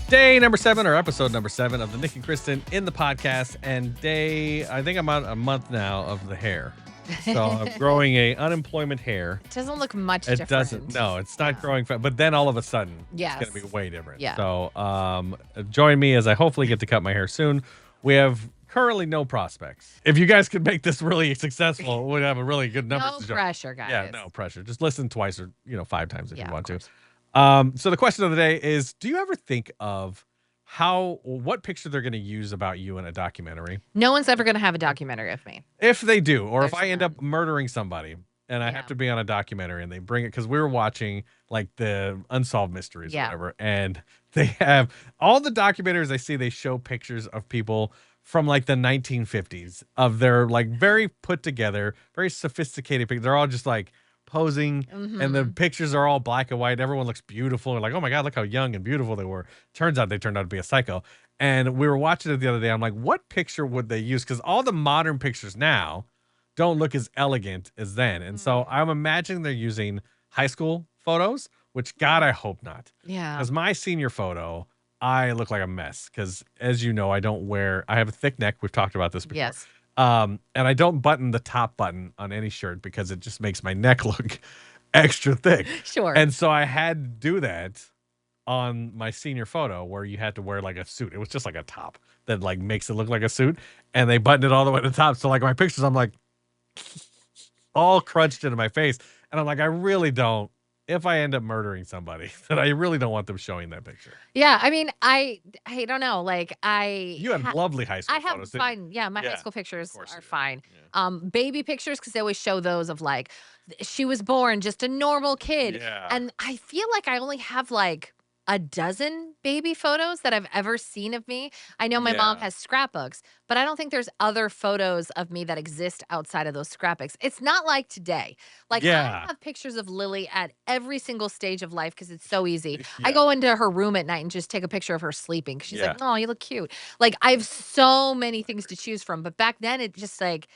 Day number 7 or episode number 7 of the Nick and Kristen in the podcast. And I think I'm on a month now of the hair. So I'm growing a unemployment hair. It doesn't look much It different. doesn't. No, it's not growing fast. But then all of a sudden, Yes. it's going to be way different. Yeah. So join me as I hopefully get to cut my hair soon. We have currently no prospects. If you guys could make this really successful, we'd have a really good number. No pressure, guys. Yeah, no pressure. Just listen twice or 5 times if you want to. Course. So the question of the day is, do you ever think of what picture they're going to use about you in a documentary? No one's ever going to have a documentary of me. If they do, or if There's I end up murdering somebody and I have to be on a documentary and they bring it, because we were watching like the Unsolved Mysteries or whatever, and they have all the documentaries I see, they show pictures of people from like the 1950s of their like very put together, very sophisticated pictures. They're all just like posing, and the pictures are all black and white. Everyone looks beautiful. We're like, oh my God, look how young and beautiful they were. Turns out they turned out to be a psycho. And we were watching it the other day. I'm like, what picture would they use? Because all the modern pictures now don't look as elegant as then. And so I'm imagining they're using high school photos, which God, I hope not. Yeah. Because my senior photo, I look like a mess. Because as you know, I have a thick neck. We've talked about this before. Yes. And I don't button the top button on any shirt because it just makes my neck look extra thick. Sure. And so I had to do that on my senior photo where you had to wear like a suit. It was just like a top that like makes it look like a suit. And they buttoned it all the way to the top. So like my pictures, I'm like all crunched into my face. And I'm like, I really don't. If I end up murdering somebody, that I really don't want them showing that picture. Yeah, I mean, I don't know. Like You had lovely high school I have photos. fine. Yeah, my high school pictures course are you do. fine. Yeah. Baby pictures, because they always show those of like she was born just a normal kid. Yeah. And I feel like I only have like a dozen baby photos that I've ever seen of me. I know my mom has scrapbooks, but I don't think there's other photos of me that exist outside of those scrapbooks. It's not like today. Like I have pictures of Lily at every single stage of life because it's so easy. I go into her room at night and just take a picture of her sleeping. She's like, "Oh, you look cute." Like I have so many things to choose from, but back then it just like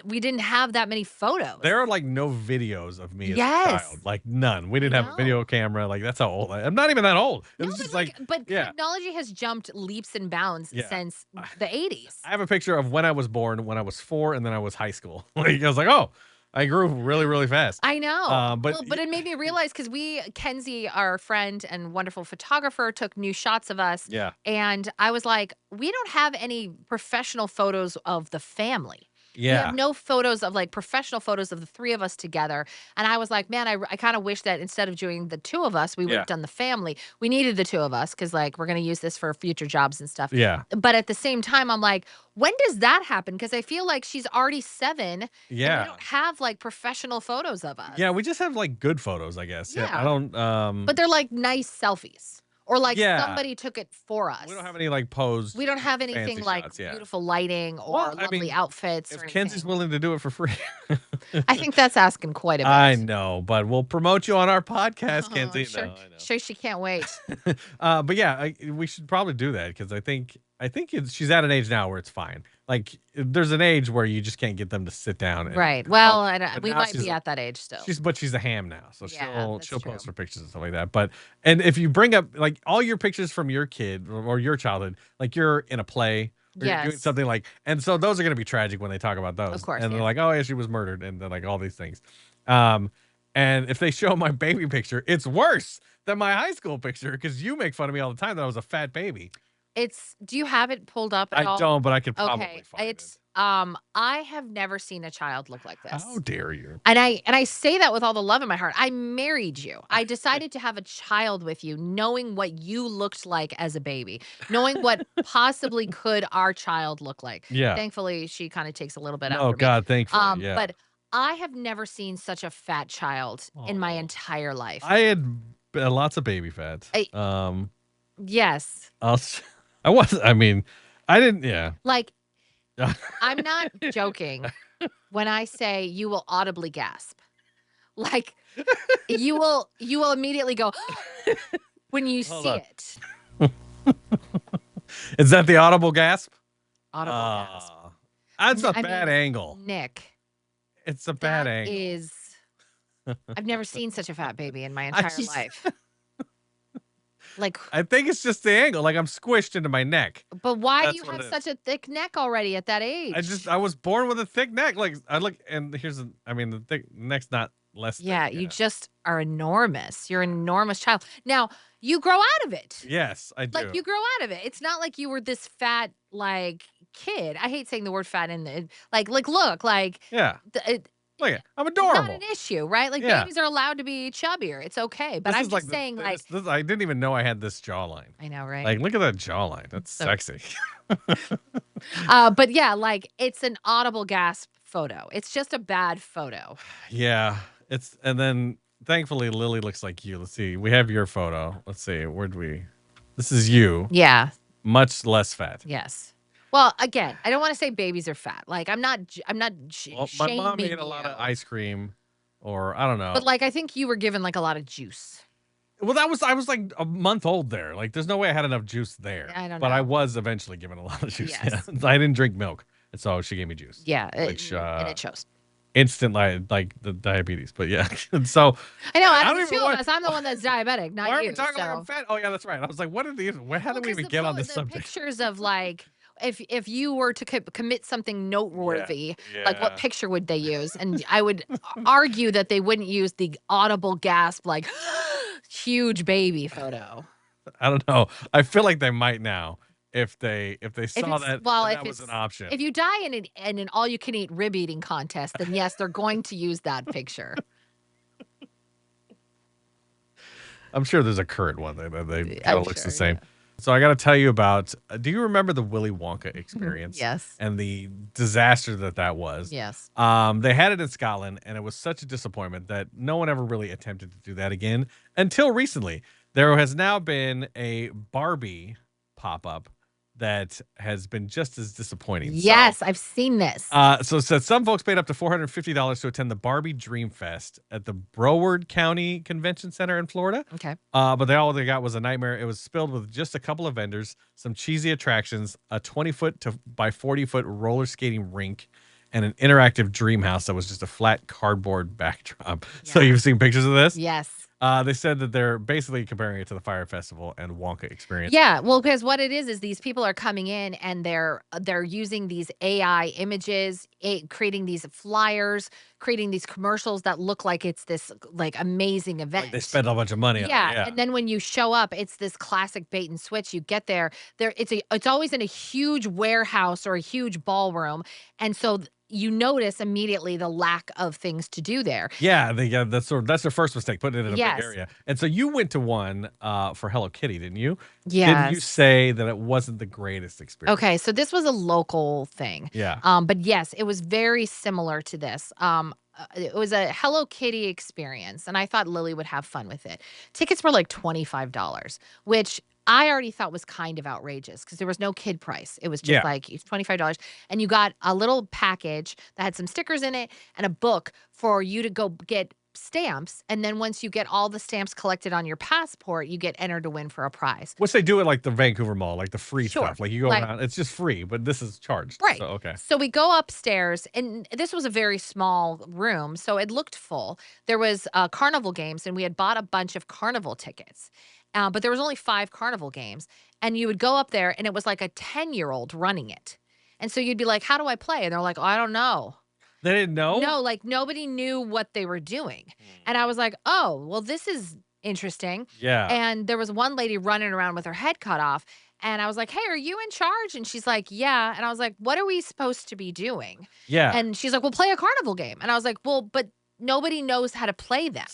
we didn't have that many photos. There are like no videos of me as a Yes. child. Like none. We didn't have a video camera. Like that's how old I'm not even that old. It was just but technology has jumped leaps and bounds since the 80s. I have a picture of when I was born, when I was 4, and then I was high school. Like I was like, oh, I grew really, really fast. I know. But it made me realize because Kenzie, our friend and wonderful photographer, took new shots of us. Yeah. And I was like, we don't have any professional photos of the family. Yeah. We have no photos of like professional photos of the three of us together. And I was like, man, I kind of wish that instead of doing the two of us, we would have done the family. We needed the two of us because like we're going to use this for future jobs and stuff. Yeah. But at the same time, I'm like, when does that happen? Because I feel like she's already 7. Yeah. And we don't have like professional photos of us. Yeah, we just have like good photos, I guess. Yeah. I don't But they're like nice selfies. Or like Yeah. somebody took it for us. we don't have any like posed. We don't have anything fancy like shots, yeah. beautiful lighting or Well, I lovely mean, outfits. If or Kenzie's anything. willing to do it for free. I think that's asking quite a bit. I know, but we'll promote you on our podcast, Oh, Kenzie. sure, No, I know. sure she can't wait. But yeah, we should probably do that because I think she's at an age now where it's fine. Like there's an age where you just can't get them to sit down. And, Right. Well, but we now might she's- be at that age still. She's a ham now, so Yeah, she'll that's post true. her pictures and stuff like that. And if you bring up like all your pictures from your kid or your childhood, like you're in a play. Or you're doing Yes. something like, and so those are going to be tragic when they talk about those. Of course, and they're yeah. like, oh yeah, she was murdered, and they're like all these things. And if they show my baby picture, it's worse than my high school picture because you make fun of me all the time that I was a fat baby. Do you have it pulled up at I all? don't, but I could probably Okay. find It's it. I have never seen a child look like this. How dare you? And I say that with all the love in my heart. I married you. I decided to have a child with you, knowing what you looked like as a baby, knowing what possibly could our child look like. Yeah. Thankfully, she kind of takes a little bit Oh after me. God, thankfully. Yeah. But I have never seen such a fat child in my Aw. entire life. I had lots of baby fat. Yes. I mean, I didn't. Yeah. Like, I'm not joking when I say you will audibly gasp. Like, you will immediately go when you Hold see on. it. Is that the audible gasp? Audible gasp. That's a I bad mean, angle. Nick, It's a bad that angle. is. I've never seen such a fat baby in my entire just- life. Like, I think it's just the angle. Like I'm squished into my neck. but why do That's you what it have is. such a thick neck already at that age? I was born with a thick neck. Like I look, and I mean, the thick neck's not less thick. Yeah, you just are enormous. You're an enormous child. Now, you grow out of it. Yes, I Like, do. you grow out of it. It's not like you were this fat, like, kid. I hate saying the word fat in the look, like, Yeah. the it Look at, I'm not an adorable. issue, right? Like, Yeah. babies are allowed to be chubbier. It's okay, but This I'm is like just saying, like this, I didn't even know I had this jawline. I know, right? Like, look at that jawline. That's So sexy. but yeah, like, it's an audible gasp photo. It's just a bad photo. Yeah. And then thankfully Lily looks like you. Let's see. We have your photo. Let's see. Where'd we? This is you, Yeah. much less fat. Yes. Well, again, I don't wanna say babies are fat. Like, I'm not Well, my mom ate shaming a lot of you, ice cream, or I don't but, know. like, I think you were given, like, a lot of juice. Well, I was like a month old there. Like, there's no way I had enough juice there. I don't But I know. was eventually given a lot of juice. Yeah, Yes. I didn't drink milk, and so she gave me juice, Yeah, which and it shows. instant like the diabetes. But yeah, and so I know, out I of don't the even 2 of why. us, I'm the one that's diabetic, not Why are we you, talking like I'm so fat? Oh yeah, that's right. I was like, what are these? How well, did we because even get on this the subject? pictures of, like, if you were to commit something Yeah, noteworthy, like, what yeah. picture would they use? And I would argue that they wouldn't use the audible gasp, like, huge baby photo. I don't know. I feel like they might now if they If saw it's that well, that was an option. if you die in an all-you-can-eat rib eating contest, then yes, they're going to use that picture. I'm sure there's a current one that they kind I'm of looks the sure, same. yeah. So I got to tell you about. Do you remember the Willy Wonka experience Yes. and the disaster that was? Yes. They had it in Scotland, and it was such a disappointment that no one ever really attempted to do that again until recently. There has now been a Barbie pop up that has been just as disappointing. So Yes, I've seen this. so it said some folks paid up to $450 to attend the Barbie Dream Fest at the Broward County Convention Center in Florida. Okay. But all they got was a nightmare. It was filled with just a couple of vendors, some cheesy attractions, a 20-foot by 40-foot roller skating rink, and an interactive dream house that was just a flat cardboard backdrop. So Yeah. you've seen pictures of this? Yes. They said that they're basically comparing it to the Fire Festival and Wonka experience. Yeah, well, because what it is these people are coming in and they're using these AI images, creating these flyers, creating these commercials that look like it's this like amazing Like they event. spent a bunch of money on it. Yeah, Yeah. and then when you show up, it's this classic bait and switch. You get there it's always in a huge warehouse or a huge ballroom, and so you notice immediately the lack of things to do there. Yeah, that's their first mistake, putting it in a big Yes. area. And so you went to one for Hello Kitty, didn't you? Didn't you Yes. say that it wasn't the greatest experience? Okay, so this was a local thing. Yeah. But yes, it was very similar to this. It was a Hello Kitty experience, and I thought Lily would have fun with it. Tickets were like $25, which I already thought was kind of outrageous because there was no kid price. It was just Yeah. like it's $25, and you got a little package that had some stickers in it and a book for you to go get stamps. And then once you get all the stamps collected on your passport, you get entered to win for a prize. Which they do at like the Vancouver Mall, like the free Sure. stuff. Like you go Like around, it's just free, but this is charged. right. So okay. So we go upstairs, and this was a very small room, so it looked full. There was carnival games, and we had bought a bunch of carnival tickets, but there was only 5 carnival games, and you would go up there, and it was like a 10-year-old running it, and so you'd be like, "How do I play?" And they're like, "Oh, I don't know." They didn't know? No, like nobody knew what they were doing, and I Hmm. was like, "Oh, well, this is interesting." Yeah. And there was one lady running around with her head cut off, and I was like, "Hey, are you in charge?" And she's like, "Yeah." And I was like, "What are we supposed to be doing?" Yeah. And she's like, "Well, play a carnival game." And I was like, "Well, but nobody knows how to play them.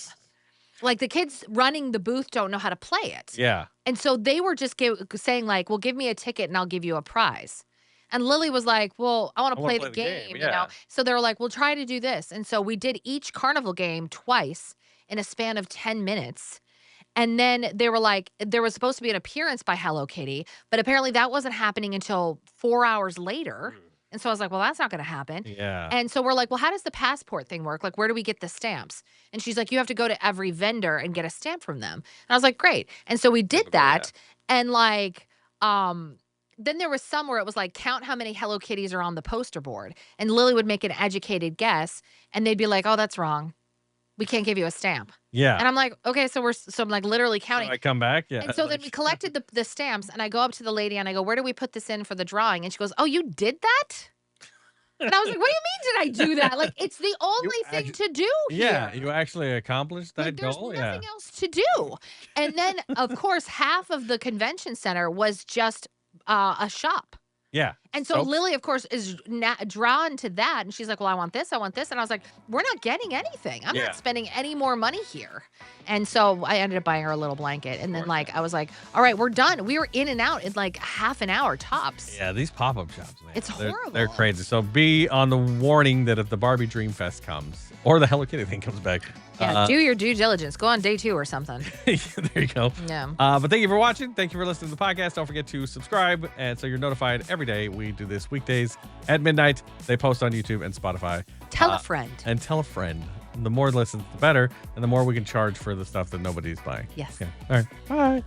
Like the kids running the booth don't know how to play it." Yeah. And so they were just saying like, "Well, give me a ticket and I'll give you a prize." And Lily was like, "Well, I want I to want play to the play the game. game, you know?" Yeah. So they were like, "We'll try to do this." And so we did each carnival game twice in a span of 10 minutes. And then they were like, there was supposed to be an appearance by Hello Kitty, but apparently that wasn't happening until 4 hours later. Mm. And so I was like, well, that's not going to happen. Yeah. And so we're like, well, how does the passport thing work? Like, where do we get the stamps? And she's like, you have to go to every vendor and get a stamp from them. And I was like, great. And so we did Typical, yeah. that. And like, then there was some where it was like, count how many Hello Kitties are on the poster board. And Lily would make an educated guess, and they'd be like, oh, that's wrong. we can't give you a stamp. Yeah. And I'm like, okay, so I'm like literally counting. So I come back. Yeah. And so then we collected the stamps, and I go up to the lady and I go, where do we put this in for the drawing? And she goes, oh, you did that? And I was like, what do you mean did I do that? Like, it's the only thing to do here. Yeah, you actually accomplished that goal. There's nothing else to do. And then, of course, half of the convention center was just a shop. Yeah. And so Lily, of course, is drawn to that. And she's like, well, I want this. I want this. And I was like, we're not getting anything. I'm not spending any more money here. And so I ended up buying her a little blanket. And then, like, I was like, all right, we're done. We were in and out in like half an hour tops. Yeah, these pop-up shops, man. It's horrible. They're crazy. So be on the warning that if the Barbie Dream Fest comes or the Hello Kitty thing comes back. Yeah, do your due diligence. Go on day 2 or something. There you go. Yeah. But thank you for watching. Thank you for listening to the podcast. Don't forget to subscribe. And so you're notified every day. We do this weekdays at midnight. They post on YouTube and Spotify. Tell a friend. And tell a friend. The more listens, the better. And the more we can charge for the stuff that nobody's buying. Yes. Okay. All right. Bye.